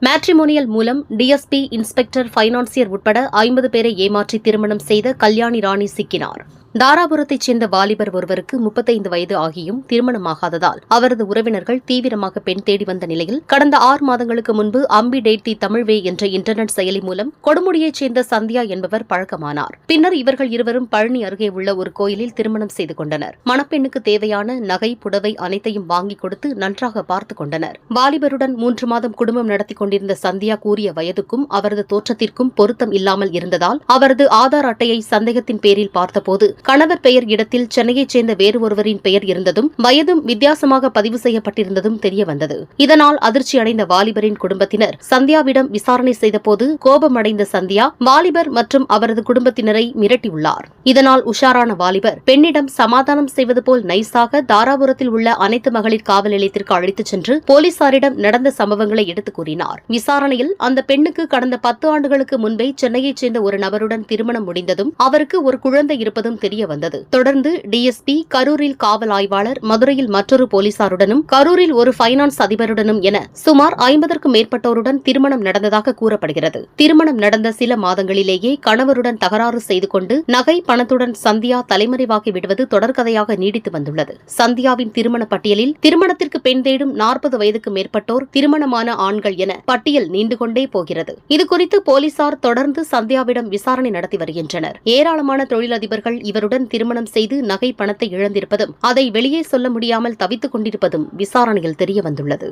Matrimonial மூலம் DSP, inspector, financier உட்பட 50 பேரை ஏமாற்றி திருமணம் செய்த கல்யாணி ராணி சிக்கினார். தாராபுரத்தைச் சேர்ந்த வாலிபர் ஒருவருக்கு 35 வயது ஆகியும் திருமணமாகாததால் அவரது உறவினர்கள் தீவிரமாக பெண் தேடி வந்த நிலையில் கடந்த 6 மாதங்களுக்கு முன்பு அம்பி டேட் தி தமிழ்வே என்ற இன்டர்நெட் செயலி மூலம் கொடுமுடியைச் சேர்ந்த சந்தியா என்பவர் பழக்கமானார். பின்னர் இவர்கள் இருவரும் பழனி அருகே உள்ள ஒரு கோயிலில் திருமணம் செய்து கொண்டனர். மணப்பெண்ணுக்கு தேவையான நகை, புடவை அனைத்தையும் வாங்கிக் கொடுத்து நன்றாக பார்த்துக் கொண்டனர். வாலிபருடன் 3 மாதம் குடும்பம் நடத்தி கொண்டிருந்த சந்தியா கூறிய வயதுக்கும் அவரது தோற்றத்திற்கும் பொருத்தம் இல்லாமல் இருந்ததால் அவரது ஆதார் அட்டையை சந்தேகத்தின் பேரில் பார்த்தபோது கணவர் பெயர் இடத்தில் சென்னையைச் சேர்ந்த வேறு ஒருவரின் பெயர் இருந்ததும் வயதும் வித்தியாசமாக பதிவு செய்யப்பட்டிருந்ததும் தெரியவந்தது. இதனால் அதிர்ச்சியடைந்த வாலிபரின் குடும்பத்தினர் சந்தியாவிடம் விசாரணை செய்தபோது கோபமடைந்த சந்தியா வாலிபர் மற்றும் அவரது குடும்பத்தினரை மிரட்டியுள்ளார். இதனால் உஷாரான வாலிபர் பெண்ணிடம் சமாதானம் செய்வது போல் நைசாக தாராபுரத்தில் உள்ள அனைத்து மகளிர் காவல் நிலையத்திற்கு அழைத்துச் சென்று போலீசாரிடம் நடந்த சம்பவங்களை எடுத்துக் கூறினார். விசாரணையில் அந்த பெண்ணுக்கு கடந்த 10 ஆண்டுகளுக்கு முன்பே சென்னையைச் சேர்ந்த ஒரு நபருடன் திருமணம் முடிந்ததும் அவருக்கு ஒரு குழந்தை இருப்பதும் தெரியவந்தது. தொடர்ந்து டிஎஸ்பி, கரூரில் காவல் ஆய்வாளர், மதுரையில் மற்றொரு போலீசாருடனும் கரூரில் ஒரு பைனான்ஸ் அதிபருடனும் என சுமார் 50க்கும் மேற்பட்டோருடன் திருமணம் நடந்ததாக கூறப்படுகிறது. திருமணம் நடந்த சில மாதங்களிலேயே கணவருடன் தகராறு செய்து கொண்டு நகை, பணத்துடன் சந்தியா தலைமறைவாகி விடுவது தொடர்கதையாக நீடித்து வந்துள்ளது. சந்தியாவின் திருமண பட்டியலில் திருமணத்திற்கு பெண் தேடும் 40 வயதுக்கு மேற்பட்டோர், திருமணமான ஆண்கள் என பட்டியல் நீண்டு கொண்டே போகிறது. இதுகுறித்து போலீசார் தொடர்ந்து சந்தியாவிடம் விசாரணை நடத்தி வருகின்றனர். ஏராளமான தொழிலதிபர்கள் இவருடன் திருமணம் செய்து நகை, பணத்தை இழந்திருப்பதும் அதை வெளியே சொல்ல முடியாமல் தவித்துக் கொண்டிருப்பதும் விசாரணையில் தெரியவந்துள்ளது.